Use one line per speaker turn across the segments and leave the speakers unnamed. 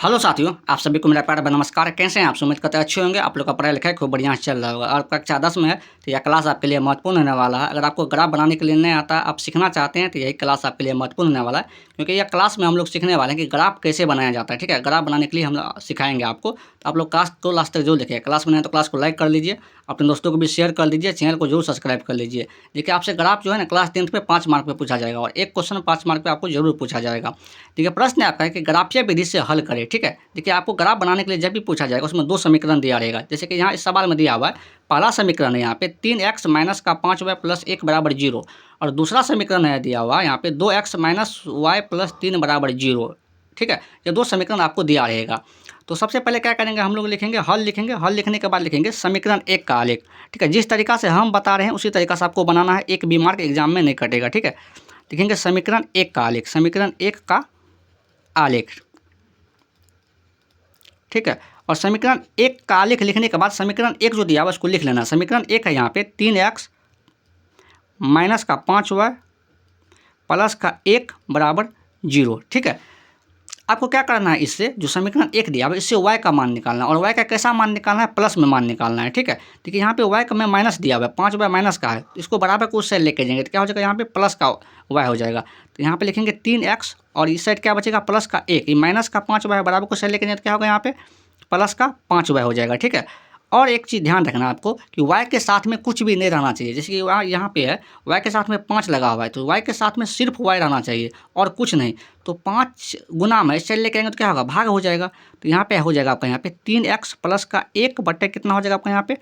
Hello साथियों, आप सभी को मेरा प्यार नमस्कार। कैसे हैं आप? उम्मीद करते हैं अच्छे होंगे। आप लोग का पढ़ाई लिखाई खूब बढ़िया चल रहा होगा और कक्षा 10 में है तो यह क्लास आपके लिए महत्वपूर्ण होने वाला है। अगर आपको ग्राफ बनाने के लिए नहीं आता, आप सीखना चाहते हैं तो यही क्लास आपके लिए महत्वपूर्ण होने वाला है, क्योंकि यह क्लास में हम लोग सीखने वाले हैं कि ग्राफ कैसे बनाया जाता है। ठीक है, ग्राफ बनाने के लिए हम सिखाएंगे आपको, तो आप लोग क्लास को लास्ट तक जरूर देखिए। क्लास बनाए तो क्लास को लाइक कर लीजिए, अपने दोस्तों को भी शेयर कर लीजिए, चैनल को जरूर सब्सक्राइब कर लीजिए। देखिए, आपसे ग्राफ जो है ना क्लास 10th में 5 मार्क पे पूछा जाएगा और एक क्वेश्चन 5 मार्क पे आपको जरूर पूछा जाएगा। ठीक है, प्रश्न आपका है कि ग्राफीय विधि से हल करें। ठीक है, देखिए आपको ग्राफ बनाने के लिए जब भी पूछा जाएगा उसमें 2 समीकरण दिया रहेगा। जैसे कि यहाँ इस सवाल में दिया हुआ है, पहला समीकरण है यहाँ पे 3x माइनस का 5y प्लस 1 बराबर 0, और दूसरा समीकरण है दिया हुआ है यहाँ पे 2x माइनस वाई प्लस 3 बराबर 0। ठीक है, ये 2 समीकरण आपको दिया रहेगा। तो सबसे पहले क्या करेंगे, हम लोग लिखेंगे हल। लिखेंगे हल लिखने के बाद लिखेंगे समीकरण 1 का आलेख। ठीक है, जिस तरीका से हम बता रहे हैं उसी तरीका से आपको बनाना है, एक भी मार्क एग्जाम में नहीं कटेगा। ठीक है, लिखेंगे समीकरण 1 का आलेख, समीकरण 1 का आलेख। ठीक है, और समीकरण 1 का आलेख लिखने के बाद समीकरण 1 जो दिया हुआ उसको लिख लेना। समीकरण 1 है यहाँ पे 3x माइनस का 5y प्लस का 1 बराबर 0। ठीक है, आपको क्या करना है, इससे जो समीकरण 1 दिया हुआ इससे y का मान निकालना है, और y का कैसा मान निकालना है, प्लस में मान निकालना है। ठीक है, देखिए यहाँ पे y का में माइनस दिया हुआ है, 5y माइनस का है, तो इसको बराबर को उस साइड लेके जाएंगे तो क्या हो जाएगा, यहाँ पे प्लस का y हो जाएगा। तो यहाँ पे लिखेंगे 3x और इस साइड क्या बचेगा, प्लस का 1, ये माइनस का 5y बराबर को साइड लेके जाएंगे तो क्या होगा, यहाँ पे प्लस का 5y हो जाएगा। ठीक है, और एक चीज़ ध्यान रखना आपको कि y के साथ में कुछ भी नहीं रहना चाहिए। जैसे कि यहाँ पे है y के साथ में 5 लगा हुआ है, तो y के साथ में सिर्फ y रहना चाहिए और कुछ नहीं। तो 5 गुना में इससे लेके आएंगे तो क्या होगा, भाग हो जाएगा। तो यहाँ पे हो जाएगा आपका यहाँ पे 3x प्लस का 1 बटे कितना हो जाएगा आपका यहाँ पे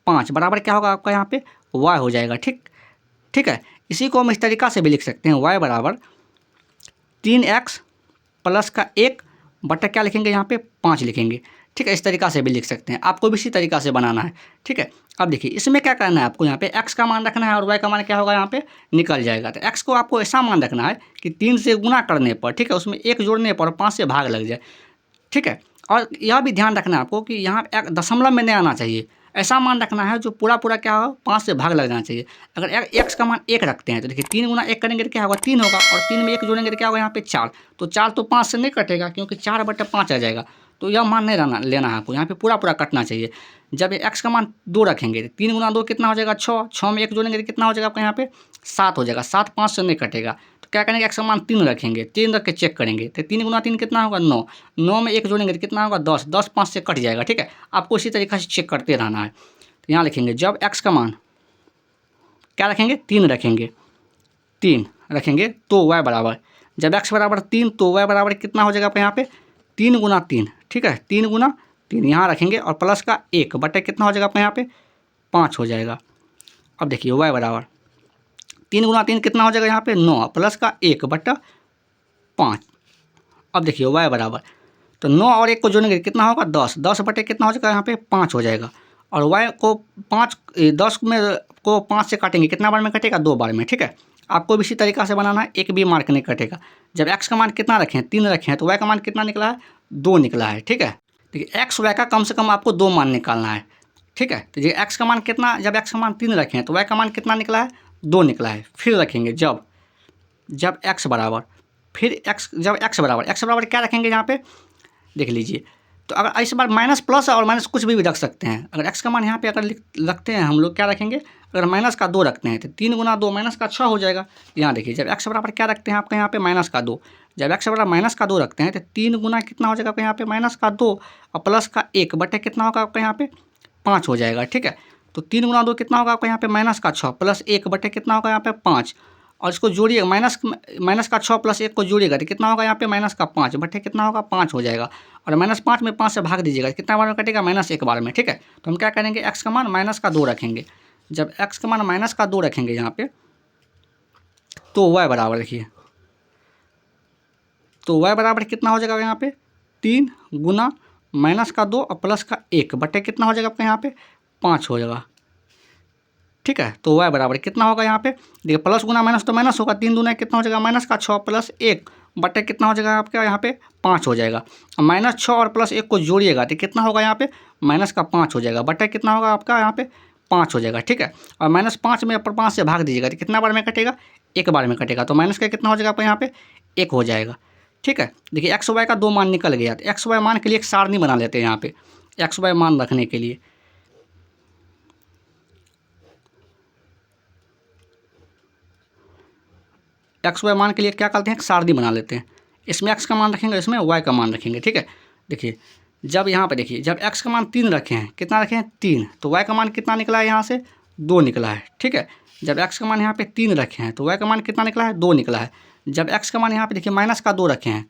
5 बराबर क्या होगा आपका यहाँ पे y हो जाएगा। ठीक है, इसी को हम इस तरीका से भी लिख सकते हैं, y बराबर 3x प्लस का 1 बटे क्या लिखेंगे यहाँ पे 5 लिखेंगे। ठीक है, इस तरीका से भी लिख सकते हैं, आपको भी इसी तरीका से बनाना है। ठीक है, अब देखिए इसमें क्या करना है, आपको यहाँ पे x का मान रखना है और y का मान क्या होगा यहाँ पे निकल जाएगा। तो x को आपको ऐसा मान रखना है कि 3 से गुना करने पर, ठीक है, उसमें 1 जोड़ने पर 5 से भाग लग जाए। ठीक है, और यह भी ध्यान रखना है आपको कि यहाँ दशमलव में नहीं आना चाहिए, ऐसा मान रखना है जो पूरा पूरा क्या हो 5 से भाग लग जाना चाहिए। अगर x का मान 1 रखते हैं तो देखिए 3 गुना 1 करेंगे तो क्या होगा 3 होगा, और 3 में 1 जोड़ेंगे तो क्या होगा यहाँ पे 4। तो 4 तो 5 से नहीं कटेगा क्योंकि 4/5 आ जाएगा। तो यह मान नहीं लेना है आपको, यहाँ पे पूरा पूरा कटना चाहिए। जब x का मान 2 रखेंगे तो 3 गुना 2 कितना हो जाएगा 6, 6 में 1 जोड़ेंगे तो कितना हो जाएगा आपका यहाँ पे 7 हो जाएगा। 7 5 से नहीं कटेगा, तो क्या करेंगे x का मान 3 रखेंगे, 3 रख के चेक करेंगे तो 3 गुना 3 कितना होगा 9, 9 में 1 जोड़ेंगे तो कितना होगा 10, 10 5 से कट जाएगा। ठीक है, आपको इसी तरीके से चेक करते रहना है। तो यहाँ लिखेंगे जब x का मान क्या रखेंगे 3 रखेंगे, 3 रखेंगे तो y बराबर, जब x बराबर 3 तो y बराबर कितना हो जाएगा आपका यहाँ पे 3 गुना 3। ठीक है, 3 गुना 3 यहाँ रखेंगे और प्लस का 1 बटे कितना हो जाएगा आपका यहाँ पे 5 हो जाएगा। अब देखिए y बराबर 3 गुना 3 कितना हो जाएगा यहाँ पे 9 प्लस का 1 बटा 5। अब देखिए y बराबर, तो 9 और 1 को जोड़ेंगे कितना होगा 10, 10 बटे कितना हो जाएगा यहाँ पे 5 हो जाएगा। और y को 10 में को 5 से काटेंगे कितना बार में कटेगा 2 बार में। ठीक है, आपको भी इसी तरीका से बनाना है, एक भी मार्क नहीं कटेगा। जब x का मान कितना रखें 3 रखे हैं तो y का मान कितना निकला है 2 निकला है। ठीक है, देखिए x y का कम से कम आपको 2 मान निकालना है। ठीक है, तो ये x का मान कितना, जब x का मान 3 रखे हैं तो y का मान कितना निकला है 2 निकला है। फिर रखेंगे जब x बराबर, फिर जब x बराबर क्या रखेंगे यहाँ पे देख लीजिए। तो अगर इस बार माइनस प्लस और माइनस कुछ भी रख सकते हैं। अगर x का मान यहाँ पे अगर रखते हैं हम लोग क्या रखेंगे, अगर माइनस का 2 रखते हैं तो 3 गुना 2 माइनस का 6 हो जाएगा। यहाँ देखिए जब x बराबर क्या रखते हैं आपका यहाँ पे माइनस का 2, जब x बराबर माइनस का 2 रखते हैं तो 3 गुना कितना हो जाएगा आपका यहाँ पे माइनस का 2 और प्लस का 1 बटे कितना होगा आपका यहाँ पे 5 हो जाएगा। ठीक है, तो 3 गुना 2 कितना होगा आपका यहाँ पे माइनस का 6 प्लस 1 बटे कितना होगा यहाँ पे 5, और इसको जोड़िएगा माइनस का 6 प्लस 1 को जोड़िएगा तो कितना होगा यहाँ पे माइनस का 5 बटे कितना होगा 5 हो जाएगा। और -5 में 5 से भाग दीजिएगा कितना बार में कटेगा -1 बार में। ठीक है, तो हम क्या करेंगे x का मान माइनस का 2 रखेंगे। जब x का मान माइनस का 2 रखेंगे यहाँ पे तो y बराबर देखिए, तो y बराबर कितना हो जाएगा यहाँ पे 3 गुना माइनस का 2 और प्लस का 1 बटे कितना हो जाएगा आपका यहाँ पे 5 हो जाएगा। ठीक है, तो y बराबर कितना होगा यहाँ पे देखिए, प्लस गुना माइनस तो माइनस होगा, 3 दूना कितना हो जाएगा माइनस का 6 प्लस 1 बटे कितना हो जाएगा आपका यहाँ पे 5 हो जाएगा। -6 और प्लस 1 को जोड़िएगा तो कितना होगा यहाँ पे माइनस का 5 हो जाएगा, बटे कितना होगा आपका यहाँ पे 5 हो जाएगा। ठीक है, और -5 में 5 से भाग दीजिएगा तो कितना बार में कटेगा 1 बार में कटेगा। तो माइनस का कितना हो जाएगा आपका यहाँ पे 1 हो जाएगा। ठीक है। देखिए एक्स वाई का 2 मान निकल गया, तो एक्स वाई मान के लिए एक सारणी बना लेते हैं यहाँ पे एक्स वाई मान रखने के लिए। एक्स वाई मान के लिए क्या करते हैं, एक सारणी बना लेते हैं। इसमें एक्स का मान रखेंगे, इसमें वाई का मान रखेंगे, ठीक है। देखिए जब यहाँ पे देखिए जब एक्स का मान 3 रखे हैं, कितना रखे हैं 3, तो वाई का मान कितना निकला है यहाँ से 2 निकला है, ठीक है। जब एक्स का मान यहाँ पे 3 रखे हैं तो वाई का मान कितना निकला है 2 निकला है। जब एक्स का मान यहाँ पे देखिए माइनस का 2 रखे हैं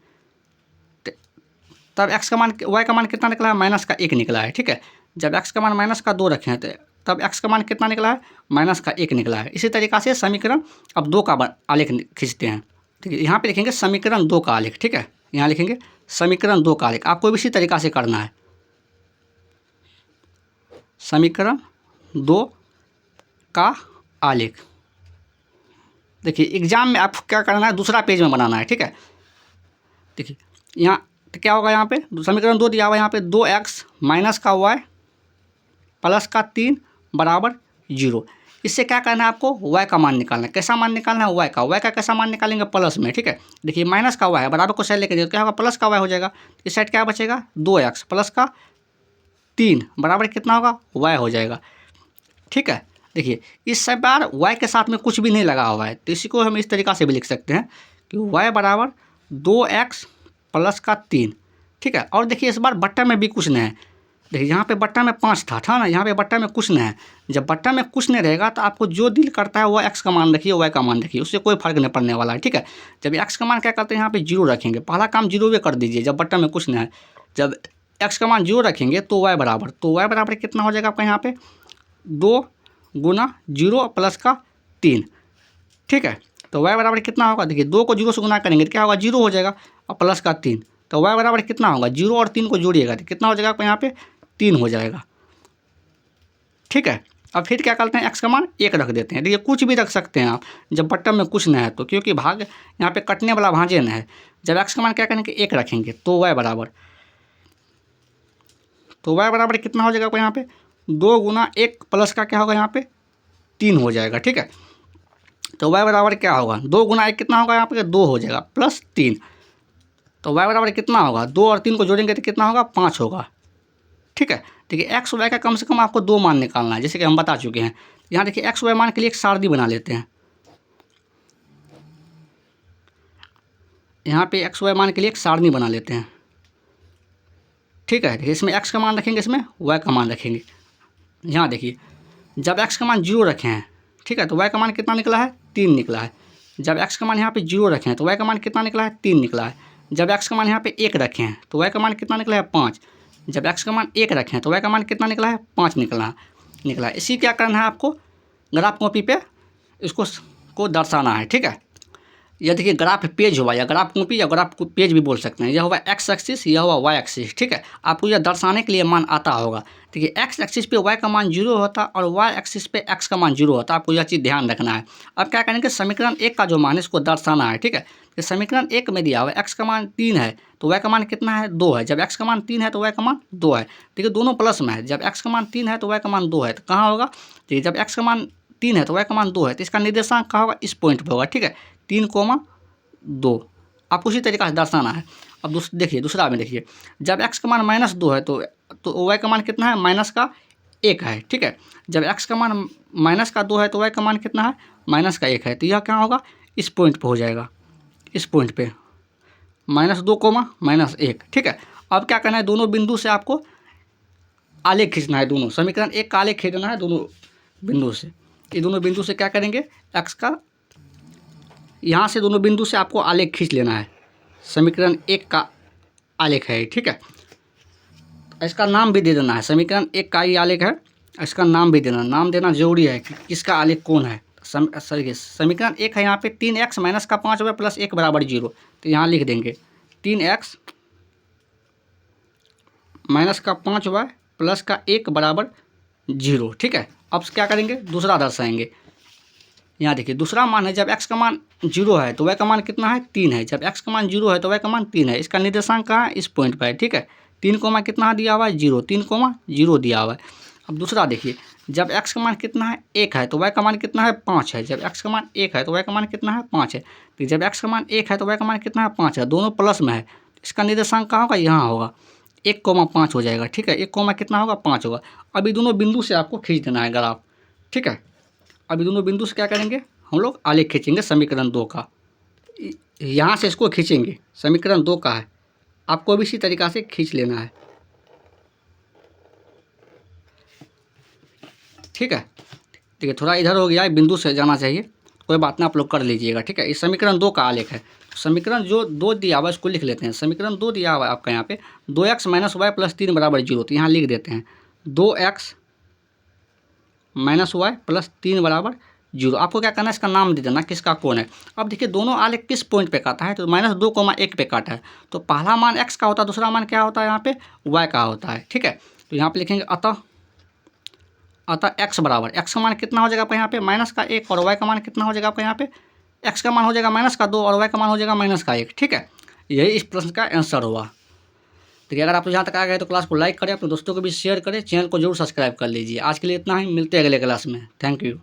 तब एक्स का मान वाई का मान कितना निकला है माइनस का 1 निकला है, ठीक है। जब एक्स का मान माइनस का 2 रखे हैं तो तब एक्स का मान कितना निकला है माइनस का 1 निकला है। इसी तरीक़ा से समीकरण अब 2 का आलेख खींचते हैं, ठीक है। यहाँ पे लिखेंगे समीकरण 2 का आलेख, ठीक है। यहाँ लिखेंगे समीकरण 2 का आलेख, आपको भी इसी तरीक़ा से करना है। समीकरण 2 का आलेख देखिए एग्जाम में आपको क्या करना है, दूसरा पेज में बनाना है, ठीक है। देखिए यहाँ तो क्या होगा, यहाँ पे समीकरण 2 दिया हुआ है, यहाँ पे 2x माइनस का y प्लस का 3 बराबर 0। इससे क्या करना है आपको, y का मान निकालना है। कैसा मान निकालना है, y का कैसा मान निकालेंगे प्लस में, ठीक है। देखिए माइनस का y है, बराबर को साइड लेके देखो क्या होगा, प्लस का y हो जाएगा। इस साइड क्या बचेगा 2x प्लस का 3 बराबर कितना होगा y हो जाएगा, ठीक है। देखिए इस बार y के साथ में कुछ भी नहीं लगा हुआ है, तो इसी को हम इस तरीक़ा से भी लिख सकते हैं कि y बराबर 2x प्लस का 3, ठीक है। और देखिए इस बार बट्टा में भी कुछ नहीं है। देखिए यहाँ पे बट्टा में 5 था ना, यहाँ पे बट्टा में कुछ नहीं है। जब बट्टा में कुछ नहीं रहेगा तो आपको जो दिल करता है वो x का मान रखिए, y का मान रखिए, उससे कोई फर्क नहीं पड़ने वाला है, ठीक है। जब x का मान क्या करते हैं यहाँ पे 0 रखेंगे, पहला काम 0 भी कर दीजिए जब बट्टा में कुछ नहीं है। जब x का मान 0 रखेंगे तो y बराबर कितना हो जाएगा आपका यहाँ पे 2 गुना 0 प्लस का 3, ठीक है। तो y बराबर कितना होगा, देखिए 2 को 0 से गुना करेंगे तो क्या होगा 0 हो जाएगा, और प्लस का 3, तो y बराबर कितना होगा 0 और 3 को जोड़िएगा तो कितना हो जाएगा आपको यहाँ पे 3 हो जाएगा, ठीक है। अब फिर क्या करते हैं x का मान 1 रख देते हैं। देखिए कुछ भी रख सकते हैं आप जब बट्टम में कुछ नहीं है तो, क्योंकि भाग यहाँ पे कटने वाला भांजे न है। जब x का मान क्या करेंगे 1 रखेंगे तो y बराबर कितना हो जाएगा आपको यहाँ पे 2 गुना 1 प्लस का क्या होगा यहाँ पे 3 हो जाएगा, ठीक है। तो y बराबर क्या होगा 2 गुना 1 कितना होगा यहाँ पे 2 हो जाएगा प्लस 3, तो y बराबर कितना होगा 2 और 3 को जोड़ेंगे तो कितना होगा 5 होगा, ठीक है। देखिए x y का कम से कम आपको 2 मान निकालना है, जैसे कि हम बता चुके हैं। यहाँ देखिए x y मान के लिए एक सारणी बना लेते हैं। यहाँ पे x y मान के लिए एक सारणी बना लेते हैं, ठीक है। देखिए इसमें x का मान रखेंगे, इसमें y का मान रखेंगे। यहाँ देखिए जब x का मान 0 रखे हैं, ठीक है, तो y का मान कितना निकला है 3 निकला है। जब x का मान यहाँ पे 0 रखे हैं तो y का मान कितना निकला है 3 निकला है। जब x का मान यहाँ पे 1 रखे हैं तो y का मान कितना निकला है 5। जब x का मान 1 रखे हैं तो y का मान कितना निकला है 5 निकला है। इसी क्या करना है आपको, ग्राफ कॉपी पे इसको दर्शाना है, ठीक है। यह देखिए ग्राफ पेज हुआ, या ग्राफ कॉपी या ग्राफ पेज भी बोल सकते हैं। यह हुआ x एक्सिस, यह हुआ y एक्सिस, ठीक है। आपको यह दर्शाने के लिए मान आता होगा। देखिए x एक्सिस पे y का मान 0 होता और y एक्सिस पे x का मान 0 होता, आपको यह चीज़ ध्यान रखना है। अब क्या करेंगे समीकरण 1 का जो मान है इसको दर्शाना है, ठीक है। तो समीकरण 1 में दिया हुआ x का मान 3 है तो y का मान कितना है 2 है। जब x का मान 3 है तो y का मान 2 है, देखिए दोनों प्लस में है। जब x का मान 3 है तो y का मान 2 है, तो कहाँ होगा, देखिए जब x का मान 3 है तो y का मान 2 है, तो इसका निर्देशांक कहाँ होगा, इस पॉइंट पर होगा, ठीक है, 3,2। आपको उसी तरीक़ा से दर्शाना है। अब देखिए दूसरा में देखिए जब x का मान -2 है तो y का मान कितना है -1 है, ठीक है। जब x का मान -2 है तो y का मान कितना है -1 है, तो यह क्या होगा इस पॉइंट पे हो जाएगा, इस पॉइंट पे -2, -1, ठीक है। अब क्या करना है, दोनों बिंदु से आपको आलेख खींचना है, दोनों समीकरण 1 का आलेख खींचना है दोनों बिंदु से। ये दोनों बिंदु से क्या करेंगे x का, यहाँ से दोनों बिंदु से आपको आलेख खींच लेना है। समीकरण 1 का आलेख है, ठीक है। इसका नाम भी दे देना है, समीकरण 1 का ही आलेख है, इसका नाम भी देना, नाम देना जरूरी है कि इसका आलेख कौन है। समीकरण 1 है यहाँ पे 3x माइनस का 5y प्लस 1 बराबर 0, तो यहाँ लिख देंगे 3x माइनस का 5y प्लस का 1 बराबर 0, ठीक है। अब क्या करेंगे दूसरा दर्शाएंगे। यहाँ देखिए दूसरा मान है जब x का मान 0 है तो y का मान कितना है 3 है। जब x का मान 0 है तो y का मान 3 है। इसका निर्देशांक कहाँ है इस पॉइंट पर है, ठीक है। 3 कितना दिया हुआ है 0, 3,0 दिया हुआ है। अब दूसरा देखिए, जब x का मान कितना है 1 है तो y का मान कितना है 5 है। जब x का मान 1 है तो y का मान कितना है 5 है। तो जब x का मान 1 है तो y का मान कितना है 5 है, दोनों प्लस में है। इसका निर्देशांक कहाँ होगा, यहाँ होगा, 1,5 हो जाएगा। ठीक है, 1, कितना होगा 5 होगा। अभी दोनों बिंदु से आपको खींच देना है ग्राफ। ठीक है, अभी दोनों बिंदु से क्या करेंगे, हम लोग आलेख खींचेंगे समीकरण 2 का। यहाँ से इसको खींचेंगे, समीकरण 2 का है, आपको भी इसी तरीक़ा से खींच लेना है। ठीक है, देखिए थोड़ा इधर हो गया, बिंदु से जाना चाहिए, कोई बात ना, आप लोग कर लीजिएगा। ठीक है, इस समीकरण 2 का आलेख है। समीकरण जो 2 दिया हुआ इसको लिख लेते हैं। समीकरण 2 दिया हुआ है आपका यहाँ पे 2x - y + 3 = 0। तो यहाँ लिख देते हैं 2x - y + 3 = 0। आपको क्या करना है, इसका नाम दे देना किसका कौन है। अब देखिए दोनों आलेख किस पॉइंट पे काटा है, तो -2,1 पे काटा है। तो पहला मान x का होता है, दूसरा मान क्या होता है यहाँ पे y का होता है। ठीक है, तो यहाँ पे लिखेंगे अतः x बराबर, x का मान कितना हो जाएगा आपका यहाँ पे -1 और y का मान कितना हो जाएगा आपका यहाँ पे, x का मान हो जाएगा -2 और y का मान हो जाएगा -1। ठीक है, यही इस प्रश्न का आंसर हुआ। देखिए अगर आप यहाँ तक आ गए तो क्लास को लाइक करें, अपने दोस्तों को भी शेयर करें, चैनल को जरूर सब्सक्राइब कर लीजिए। आज के लिए इतना ही, मिलते हैं अगले क्लास में। Thank you.